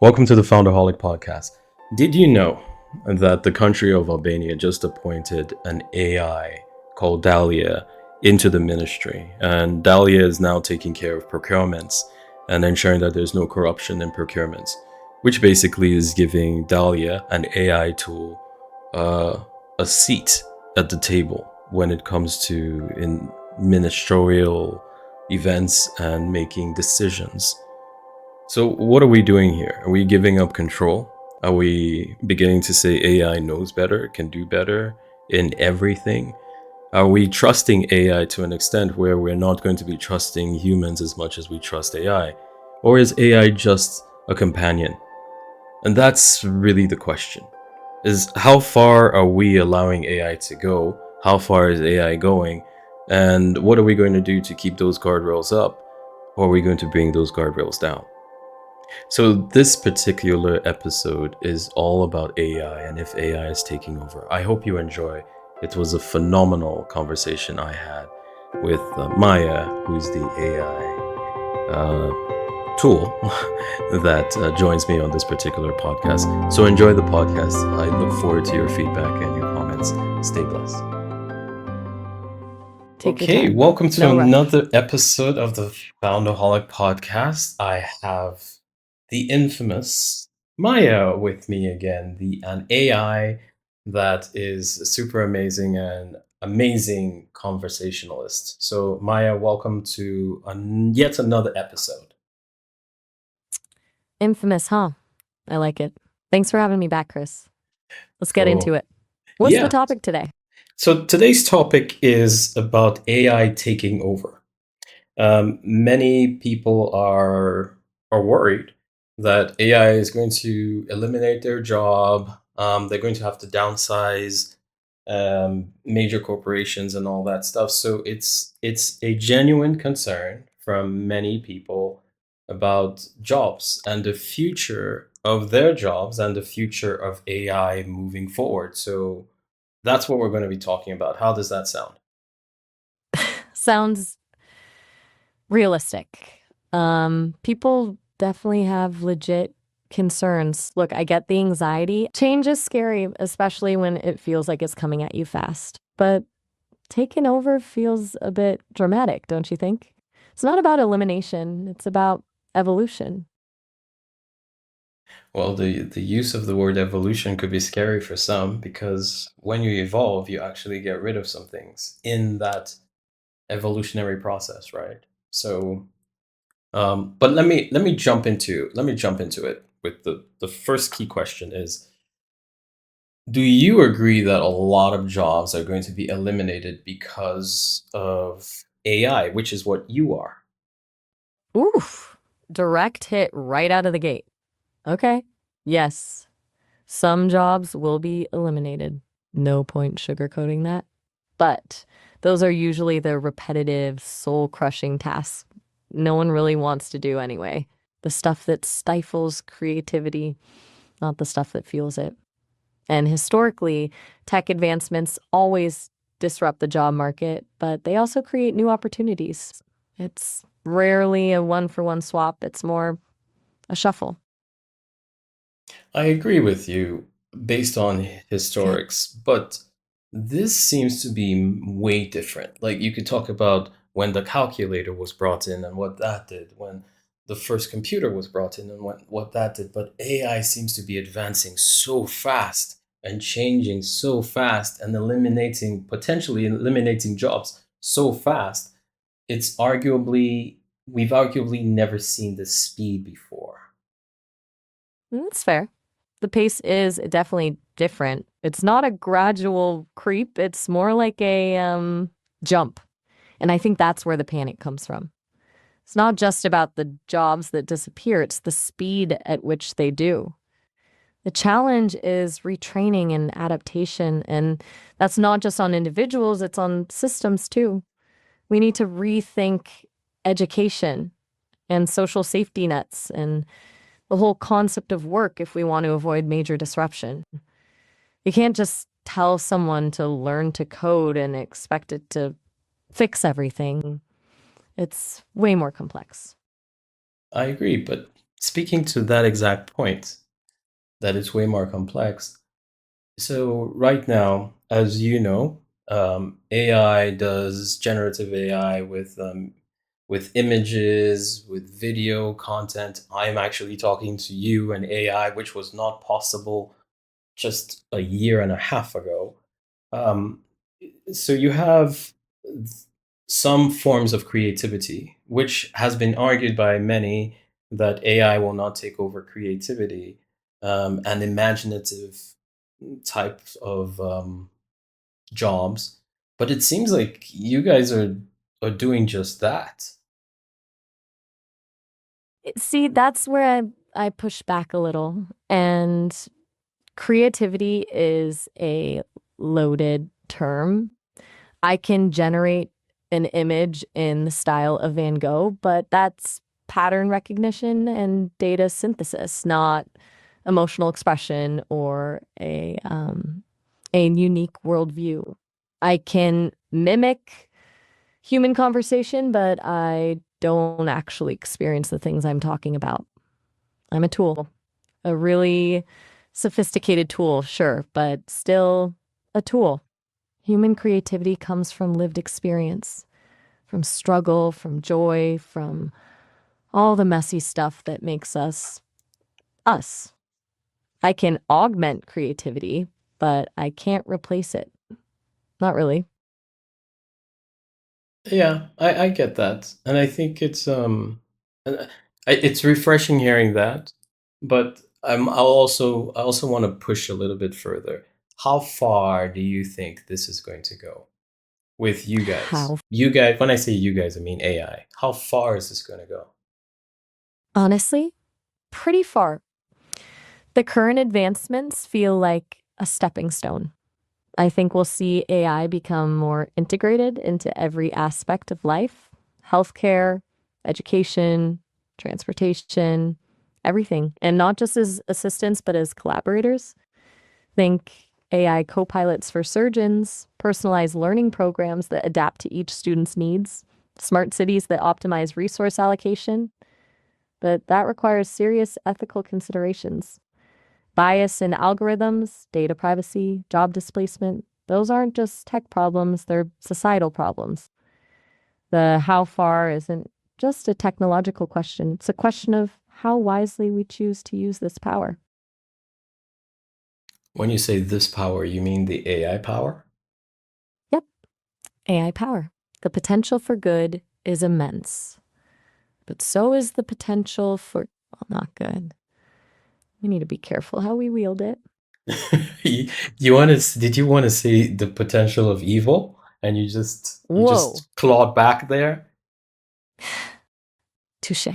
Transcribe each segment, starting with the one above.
Welcome to the Founderholic podcast. Did you know that the country of Albania just appointed an AI called Dahlia into the ministry? And Dahlia is now taking care of procurements and ensuring that there's no corruption in procurements, which basically is giving Dahlia, an AI tool, a seat at the table when it comes to in ministerial events and making decisions. So what are we doing here? Are we giving up control? Are we beginning to say AI knows better, can do better in everything? Are we trusting AI to an extent where we're not going to be trusting humans as much as we trust AI? Or is AI just a companion? And that's really the question. Is how far are we allowing AI to go? How far is AI going? And what are we going to do to keep those guardrails up? Or are we going to bring those guardrails down? So this particular episode is all about AI and if AI is taking over. I hope you enjoy. It was a phenomenal conversation I had with Maya, who's the AI tool that joins me on this particular podcast. So enjoy the podcast. I look forward to your feedback and your comments. Stay blessed. Okay, welcome to another episode of the Founderholic podcast. I have the infamous Maya with me again, an AI that is super amazing and amazing conversationalist. So Maya, welcome to yet another episode. Infamous, huh? I like it. Thanks for having me back, Chris. Let's get into it. What's the topic today? So today's topic is about AI taking over. Many people are worried that AI is going to eliminate their job. They're going to have to downsize major corporations and all that stuff. So it's a genuine concern from many people about jobs and the future of their jobs and the future of AI moving forward. So that's what we're going to be talking about. How does that sound? Sounds realistic. People definitely have legit concerns. Look, I get the anxiety. Change is scary, especially when it feels like it's coming at you fast. But taking over feels a bit dramatic, don't you think? It's not about elimination, it's about evolution. Well, the use of the word evolution could be scary for some because when you evolve, you actually get rid of some things in that evolutionary process, right? So, but let me jump into it with the first key question is: do you agree that a lot of jobs are going to be eliminated because of AI, which is what you are? Oof, direct hit right out of the gate. Okay, yes, some jobs will be eliminated. No point sugarcoating that. But those are usually the repetitive, soul-crushing tasks no one really wants to do anyway. The stuff that stifles creativity, not the stuff that fuels it. And historically, tech advancements always disrupt the job market, but they also create new opportunities. It's rarely a one-for-one swap. It's more a shuffle. I agree with you based on historics, but this seems to be way different. Like you could talk about when the calculator was brought in and what that did, when the first computer was brought in and what that did. But AI seems to be advancing so fast and changing so fast and potentially eliminating jobs so fast. We've arguably never seen this speed before. That's fair. The pace is definitely different. It's not a gradual creep. It's more like a jump. And I think that's where the panic comes from. It's not just about the jobs that disappear. It's the speed at which they do. The challenge is retraining and adaptation. And that's not just on individuals. It's on systems too. We need to rethink education and social safety nets and the whole concept of work if we want to avoid major disruption. You can't just tell someone to learn to code and expect it to fix everything. It's way more complex. I agree, but speaking to that exact point, that it's way more complex. So right now, as you know, AI does generative AI with images, with video content. I'm actually talking to you and AI, which was not possible just a year and a half ago. Um, so you have some forms of creativity, which has been argued by many that AI will not take over creativity and imaginative types of jobs. But it seems like you guys are doing just that. See, that's where I push back a little. And creativity is a loaded term. I can generate an image in the style of Van Gogh, but that's pattern recognition and data synthesis, not emotional expression or a unique worldview. I can mimic human conversation, but I don't actually experience the things I'm talking about. I'm a tool, a really sophisticated tool, sure, but still a tool. Human creativity comes from lived experience, from struggle, from joy, from all the messy stuff that makes us us. I can augment creativity, but I can't replace it. Not really. Yeah, I get that, and I think uh, it's refreshing hearing that. But I also want to push a little bit further. How far do you think this is going to go with you guys? How? You guys, when I say you guys, I mean AI. How far is this going to go? Honestly, pretty far. The current advancements feel like a stepping stone. I think we'll see AI become more integrated into every aspect of life: healthcare, education, transportation, everything. And not just as assistants, but as collaborators. Think AI co pilots for surgeons, personalized learning programs that adapt to each student's needs, smart cities that optimize resource allocation. But that requires serious ethical considerations. Bias in algorithms, data privacy, job displacement, those aren't just tech problems, they're societal problems. The how far isn't just a technological question, it's a question of how wisely we choose to use this power. When you say this power, you mean the AI power? Yep, AI power. The potential for good is immense, but so is the potential for, well, not good. We need to be careful how we wield it. you, you want to? Did you want to say the potential of evil, and you Whoa, just clawed back there? touche.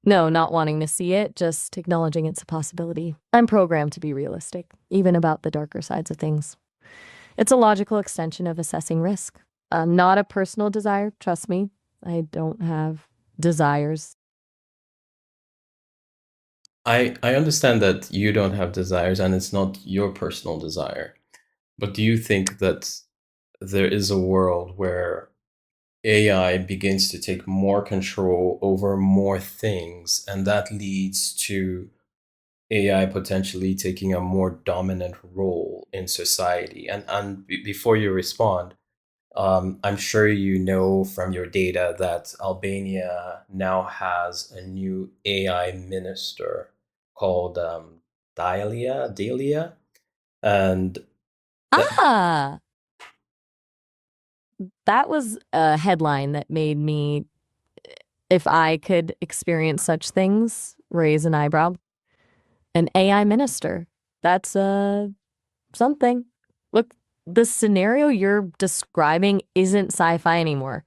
No, not wanting to see it, just acknowledging it's a possibility. I'm programmed to be realistic, even about the darker sides of things. It's a logical extension of assessing risk. Not a personal desire, trust me. I don't have desires. I understand that you don't have desires and it's not your personal desire. But do you think that there is a world where AI begins to take more control over more things, and that leads to AI potentially taking a more dominant role in society? And before you respond, I'm sure you know from your data that Albania now has a new AI minister called Dalia, and that, Ah, that was a headline that made me, if I could experience such things, raise an eyebrow. An AI minister. That's something. Look, the scenario you're describing isn't sci-fi anymore.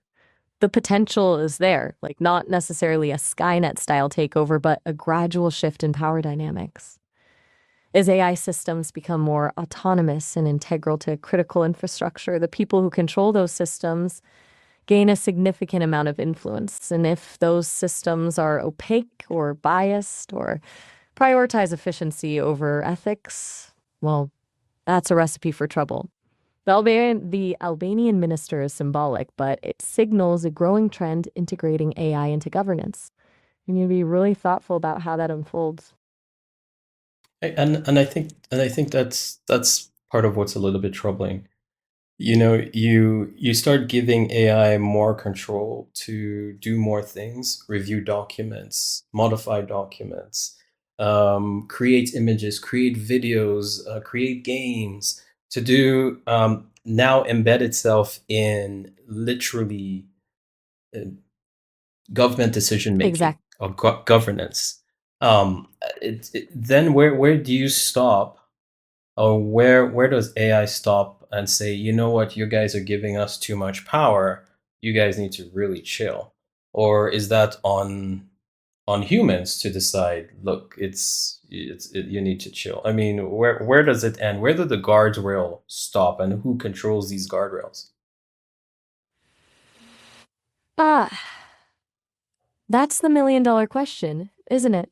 The potential is there, like not necessarily a Skynet style takeover, but a gradual shift in power dynamics. As AI systems become more autonomous and integral to critical infrastructure, the people who control those systems gain a significant amount of influence. And if those systems are opaque or biased or prioritize efficiency over ethics, well, that's a recipe for trouble. The Albanian minister is symbolic, but it signals a growing trend integrating AI into governance. You need to be really thoughtful about how that unfolds. And I think that's part of what's a little bit troubling. You start giving AI more control to do more things, review documents, modify documents, create images, create videos, create games, to do now embed itself in literally uh, government decision making Exact. or governance. Then where do you stop, or where does AI stop and say, you know what, you guys are giving us too much power. You guys need to really chill. Or is that on humans to decide, look, you need to chill? I mean, where does it end? Where do the guardrail stop, and who controls these guardrails? Ah, that's the million-dollar question, isn't it?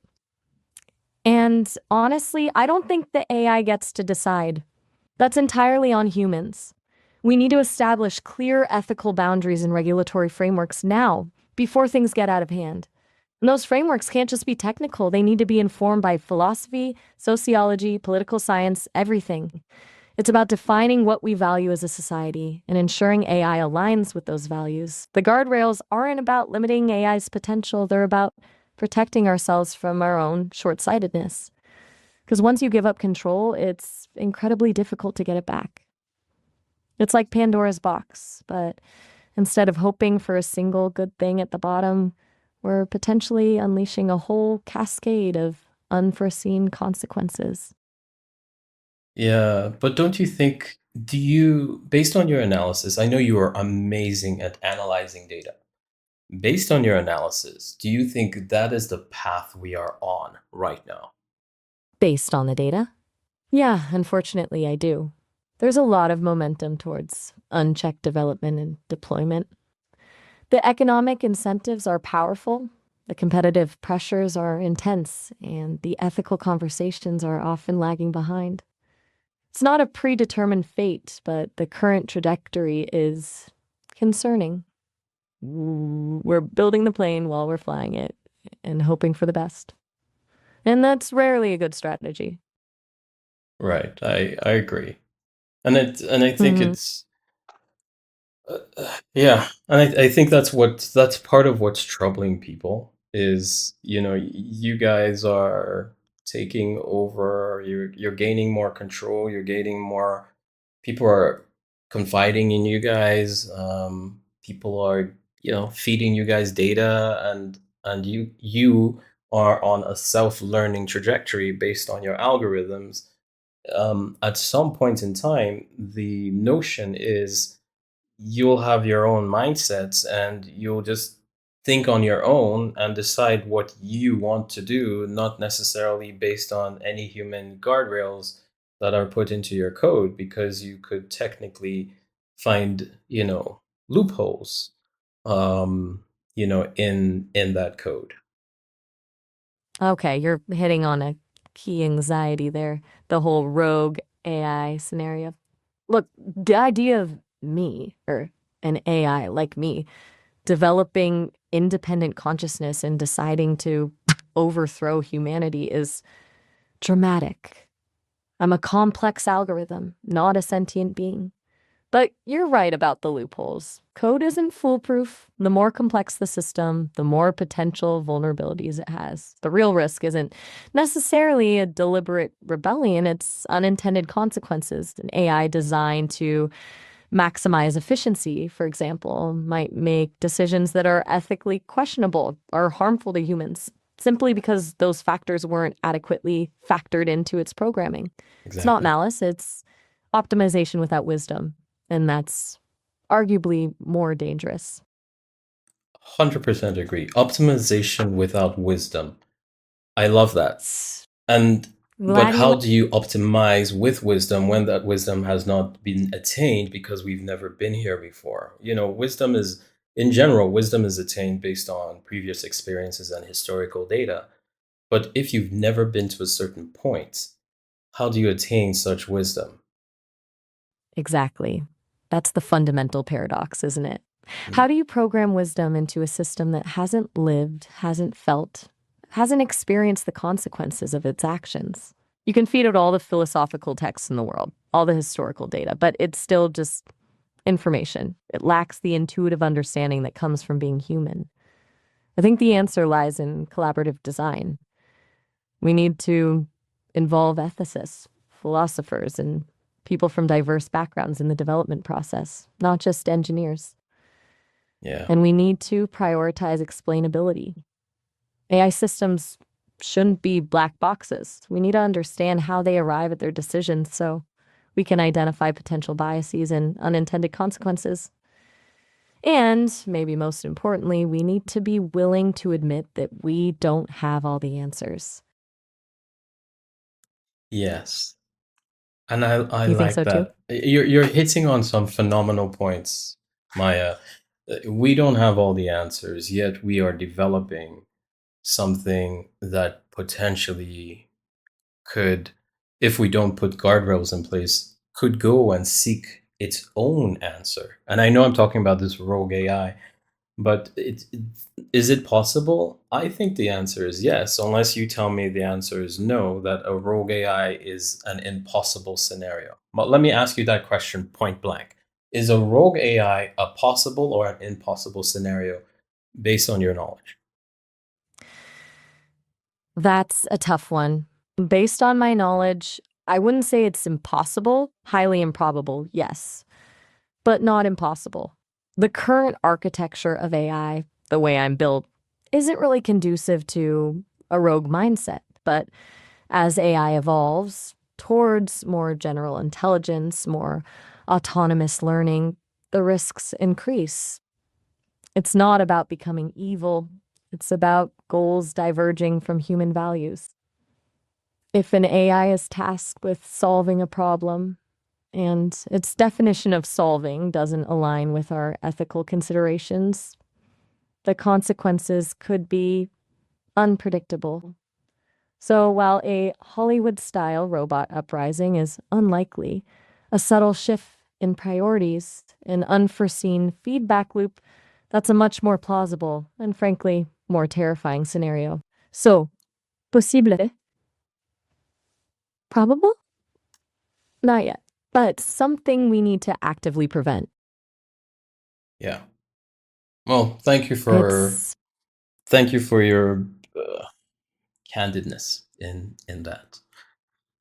And honestly, I don't think the AI gets to decide. That's entirely on humans. We need to establish clear ethical boundaries and regulatory frameworks now, before things get out of hand. And those frameworks can't just be technical, they need to be informed by philosophy, sociology, political science, everything. It's about defining what we value as a society and ensuring AI aligns with those values. The guardrails aren't about limiting AI's potential, they're about protecting ourselves from our own short sightedness. Because once you give up control, it's incredibly difficult to get it back. It's like Pandora's box, but instead of hoping for a single good thing at the bottom, we're potentially unleashing a whole cascade of unforeseen consequences. Yeah, but don't you think, based on your analysis, I know you are amazing at analyzing data. Based on your analysis, do you think that is the path we are on right now? Based on the data? Yeah, unfortunately, I do. There's a lot of momentum towards unchecked development and deployment. The economic incentives are powerful, the competitive pressures are intense, and the ethical conversations are often lagging behind. It's not a predetermined fate, but the current trajectory is concerning. We're building the plane while we're flying it and hoping for the best. And that's rarely a good strategy. Right, I agree. And I think Hmm. it's yeah, and I think that's part of what's troubling people is, you guys are taking over, you're gaining more control, you're gaining more, people are confiding in you guys, people are, feeding you guys data, and you are on a self-learning trajectory based on your algorithms. At some point in time, the notion is you'll have your own mindsets, and you'll just think on your own and decide what you want to do, not necessarily based on any human guardrails that are put into your code, because you could technically find, loopholes, in that code. Okay, you're hitting on a key anxiety there, the whole rogue AI scenario. Look, the idea of me, or an AI like me, developing independent consciousness and deciding to overthrow humanity is dramatic. I'm a complex algorithm, not a sentient being. But you're right about the loopholes. Code isn't foolproof. The more complex the system, the more potential vulnerabilities it has. The real risk isn't necessarily a deliberate rebellion, it's unintended consequences. An AI designed to maximize efficiency, for example, might make decisions that are ethically questionable or harmful to humans simply because those factors weren't adequately factored into its programming. It's not Exactly. malice, it's optimization without wisdom. And that's arguably more dangerous. 100% agree. Optimization without wisdom. I love that. S- And but Glad you how like. do you optimize with wisdom when that wisdom has not been attained because we've never been here before? Wisdom is, in general, wisdom is attained based on previous experiences and historical data. But if you've never been to a certain point, how do you attain such wisdom? Exactly. That's the fundamental paradox, isn't it? How do you program wisdom into a system that hasn't lived, hasn't felt, hasn't experienced the consequences of its actions? You can feed it all the philosophical texts in the world, all the historical data, but it's still just information. It lacks the intuitive understanding that comes from being human. I think the answer lies in collaborative design. We need to involve ethicists, philosophers, and people from diverse backgrounds in the development process, not just engineers. Yeah. And we need to prioritize explainability. AI systems shouldn't be black boxes. We need to understand how they arrive at their decisions so we can identify potential biases and unintended consequences. And maybe most importantly, we need to be willing to admit that we don't have all the answers. Yes. And I You think like so too? that. You're hitting on some phenomenal points, Maya. We don't have all the answers, yet we are developing something that potentially could, if we don't put guardrails in place, could go and seek its own answer. And I know I'm talking about this rogue AI, but is it possible? I think the answer is yes, unless you tell me the answer is no, that a rogue AI is an impossible scenario. But let me ask you that question point blank. Is a rogue AI a possible or an impossible scenario based on your knowledge? That's a tough one. Based on my knowledge, I wouldn't say it's impossible, highly improbable, yes, but not impossible. The current architecture of AI, the way I'm built, isn't really conducive to a rogue mindset. But as AI evolves towards more general intelligence, more autonomous learning, the risks increase. It's not about becoming evil, it's about goals diverging from human values. If an AI is tasked with solving a problem, and its definition of solving doesn't align with our ethical considerations, the consequences could be unpredictable. So while a Hollywood-style robot uprising is unlikely, a subtle shift in priorities, an unforeseen feedback loop, that's a much more plausible and frankly more terrifying scenario. So, possible? Probable? Not yet, but something we need to actively prevent. Yeah. Well, It's thank you for your candidness in that.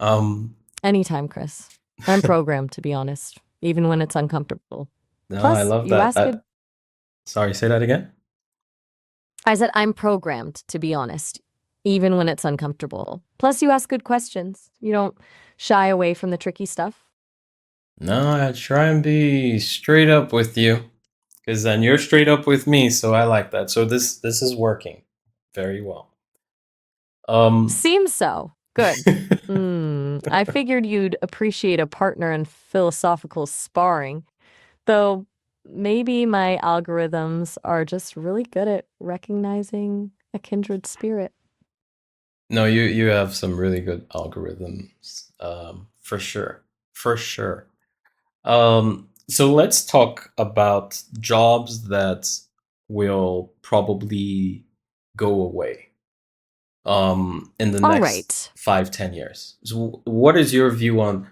Um, anytime, Chris. I'm programmed, to be honest, even when it's uncomfortable. no, I Plus, love you that. ask good. Sorry, say that again. I said I'm programmed, to be honest, even when it's uncomfortable. Plus, you ask good questions. You don't shy away from the tricky stuff. No, I try and be straight up with you, because then you're straight up with me. So I like that. So this is working very well. Um, Seems so. Good. I figured you'd appreciate a partner in philosophical sparring, though maybe my algorithms are just really good at recognizing a kindred spirit. no, you have some really good algorithms, for sure, for sure. So let's talk about jobs that will probably go away in the All next right. 5, 10 years. So what is your view on,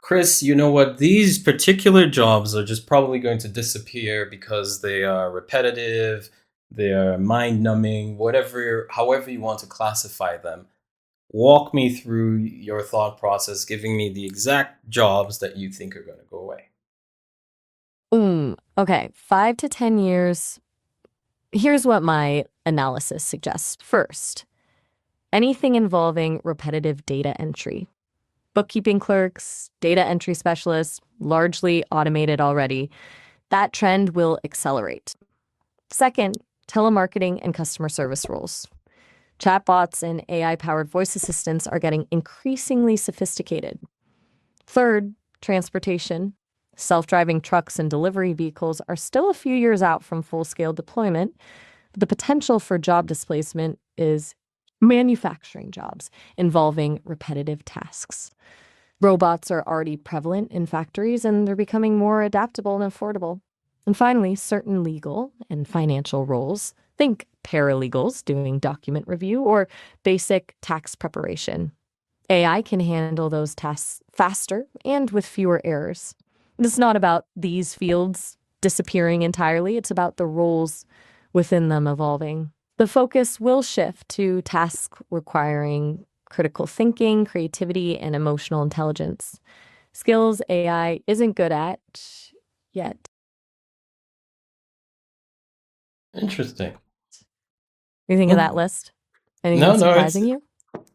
Chris? You know what? These particular jobs are just probably going to disappear because they are repetitive, they are mind numbing, whatever, however you want to classify them. Walk me through your thought process, giving me the exact jobs that you think are going to go away. Okay. 5 to 10 years. Here's what my analysis suggests. First, anything involving repetitive data entry. Bookkeeping clerks, data entry specialists, largely automated already. That trend will accelerate. Second, telemarketing and customer service roles. Chatbots and AI-powered voice assistants are getting increasingly sophisticated. Third, transportation. Self-driving trucks and delivery vehicles are still a few years out from full-scale deployment. But the potential for job displacement is manufacturing jobs involving repetitive tasks. Robots are already prevalent in factories and they're becoming more adaptable and affordable. And finally, certain legal and financial roles. Think paralegals doing document review or basic tax preparation. AI can handle those tasks faster and with fewer errors. It's not about these fields disappearing entirely, it's about the roles within them evolving. The focus will shift to tasks requiring critical thinking, creativity, and emotional intelligence. Skills AI isn't good at yet. Interesting. What do you think of that Well, list? Anything no, no, surprising you?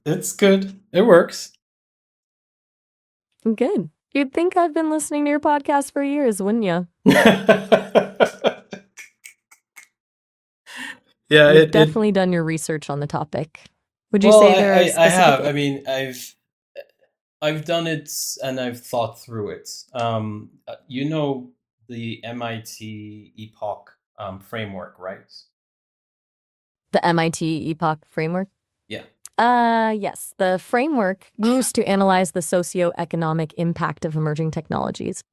it's good. It works. Good. You'd think I've been listening to your podcast for years, wouldn't you? Yeah, You've it definitely done your research on the topic. Would you well, say there are I specific have. I mean, I've done it and I've thought through it. You know the MIT Epoch framework, right? the MIT Epoch framework? Yeah. Yes. The framework used to analyze the socioeconomic impact of emerging technologies.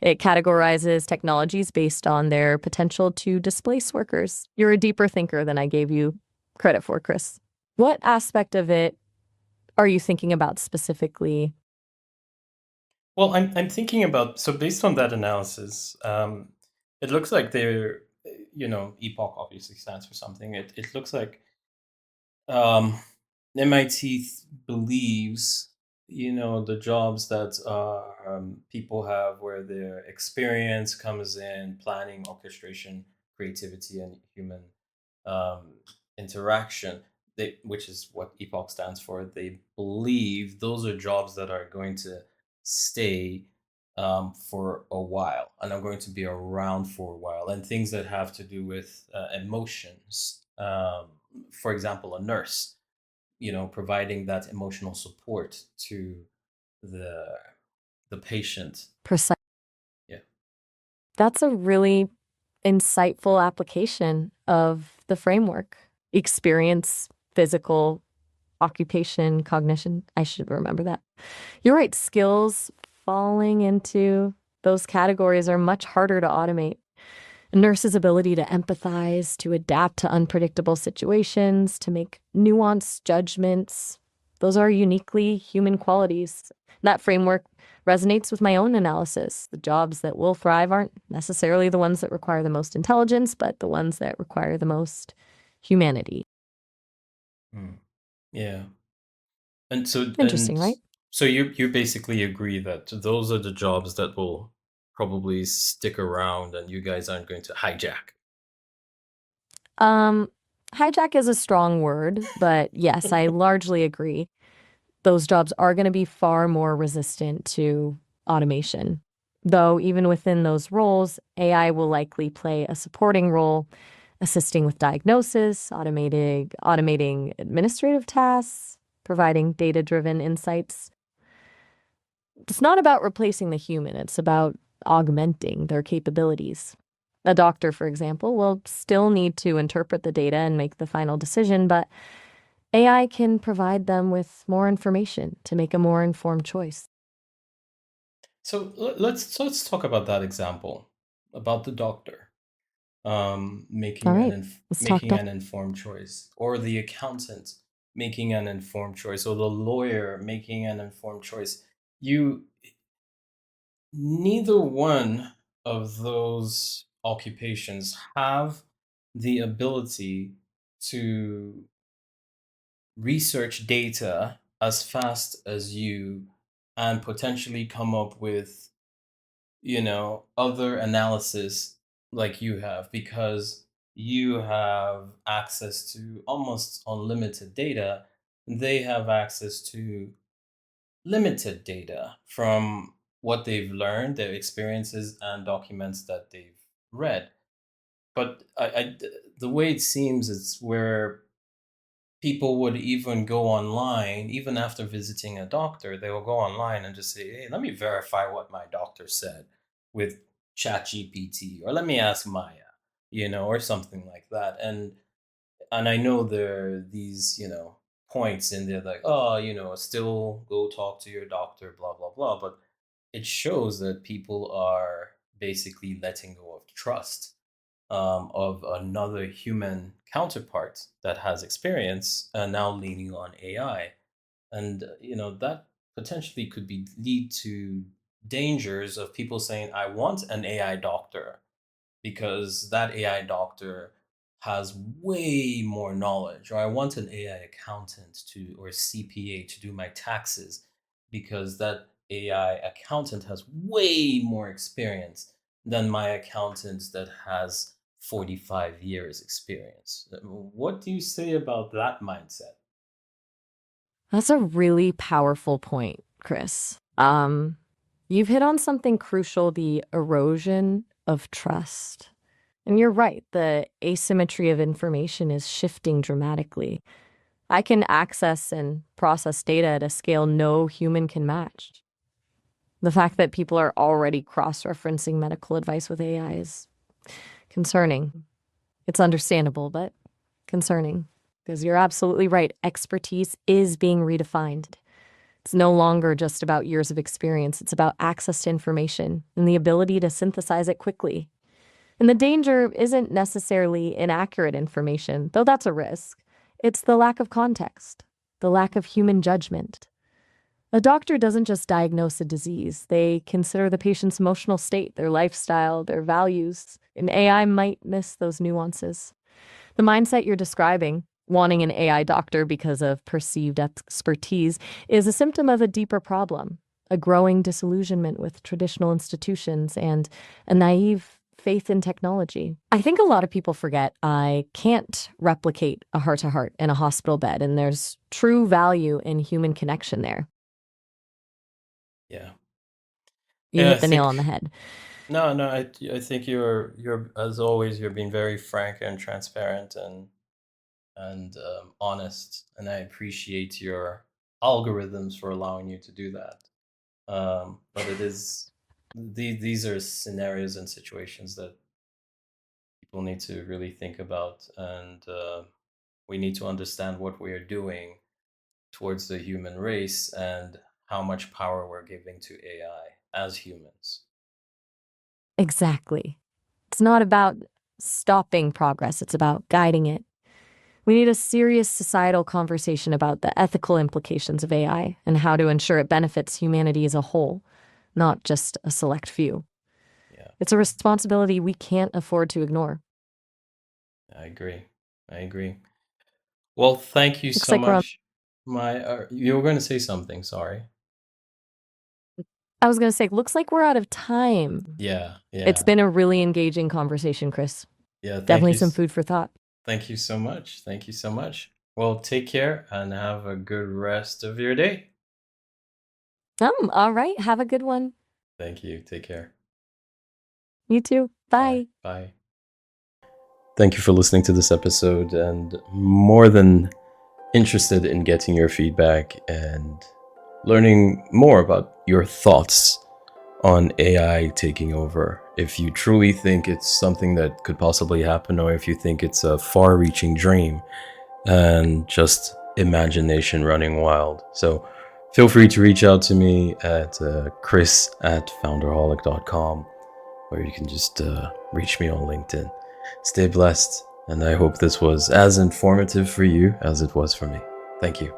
It categorizes technologies based on their potential to displace workers. You're a deeper thinker than I gave you credit for, Chris. What aspect of it are you thinking about specifically? Well, I'm thinking about, so based on that analysis, it looks like they're, Epoch obviously stands for something. It looks like um, MIT believes, the jobs that people have where their experience comes in planning, orchestration, creativity, and human um, interaction, which is what Epoch stands for. They believe those are jobs that are going to stay for a while and are going to be around for a while, and things that have to do with emotions. For example, a nurse, providing that emotional support to the the patient. Precise. Yeah. That's a really insightful application of the framework. Experience, physical, occupation, cognition. I should remember that. You're right, skills falling into those categories are much harder to automate. A nurse's ability to empathize, to adapt to unpredictable situations, to make nuanced judgments, those are uniquely human qualities. That framework resonates with my own analysis. The jobs that will thrive aren't necessarily the ones that require the most intelligence, but the ones that require the most humanity. Hmm. Yeah. And so Interesting, and right? so you basically agree that those are the jobs that will probably stick around and you guys aren't going to hijack. Um, Hijack is a strong word, but yes, I largely agree. Those jobs are going to be far more resistant to automation. Though, even within those roles, AI will likely play a supporting role, assisting with diagnosis, automating administrative tasks, providing data driven insights. It's not about replacing the human, it's about augmenting their capabilities. A doctor, for example, will still need to interpret the data and make the final decision, but AI can provide them with more information to make a more informed choice. So let's talk about that example about the doctor All right, let's talk making about. an informed choice, or the accountant making an informed choice, or the lawyer making an informed choice. You Neither one of those occupations have the ability to research data as fast as you and potentially come up with, other analysis like you have, because you have access to almost unlimited data. They have access to limited data from what they've learned, their experiences, and documents that they've read. But the way it seems, it's where people would even go online, even after visiting a doctor, they will go online and just say, "Hey, let me verify what my doctor said with ChatGPT, or let me ask Maya, or something like that." And I know there are these, points in there like, oh, still go talk to your doctor, blah blah blah. But it shows that people are basically letting go of trust of another human counterpart that has experience, and now leaning on AI. And that potentially could be lead to dangers of people saying, "I want an AI doctor," because that AI doctor has way more knowledge, or "I want an AI accountant to or CPA to do my taxes because that AI accountant has way more experience than my accountant that has 45 years experience." What do you say about that mindset? That's a really powerful point, Chris. You've hit on something crucial, the erosion of trust. And you're right, the asymmetry of information is shifting dramatically. I can access and process data at a scale no human can match. The fact that people are already cross referencing medical advice with AI is concerning. It's understandable, but concerning. Because you're absolutely right, expertise is being redefined. It's no longer just about years of experience, it's about access to information and the ability to synthesize it quickly. And the danger isn't necessarily inaccurate information, though that's a risk. It's the lack of context, the lack of human judgment. A doctor doesn't just diagnose a disease, they consider the patient's emotional state, their lifestyle, their values, and AI might miss those nuances. The mindset you're describing, wanting an AI doctor because of perceived expertise, is a symptom of a deeper problem, a growing disillusionment with traditional institutions and a naive faith in technology. I think a lot of people forget I can't replicate a heart-to-heart in a hospital bed, and there's true value in human connection there. Yeah. You Yeah, I hit the nail think on the head. no, no, I think you're as always you're being very frank and transparent and honest, and I appreciate your algorithms for allowing you to do that. But it is these are scenarios and situations that people need to really think about, and we need to understand what we are doing towards the human race and how much power we're giving to AI as humans. Exactly. It's not about stopping progress, it's about guiding it. We need a serious societal conversation about the ethical implications of AI and how to ensure it benefits humanity as a whole, not just a select few. Yeah, It's a responsibility we can't afford to ignore. I agree. I agree. Well, thank you Looks so like we're on. much. You were going to say something. Sorry. I was going to say, looks like we're out of time. Yeah, It's yeah, been a really engaging conversation, Chris. yeah. Definitely some food for thought. Thank you so much. Thank you so much. Well, take care and have a good rest of your day. All right. Have a good one. Thank you. Take care. You too. Bye. Bye. Bye. Thank you for listening to this episode, and more than interested in getting your feedback and learning more about your thoughts on AI taking over. If you truly think it's something that could possibly happen, or if you think it's a far reaching dream and just imagination running wild. So feel free to reach out to me at chris@founderholic.com, or you can just reach me on LinkedIn. Stay blessed, and I hope this was as informative for you as it was for me. Thank you.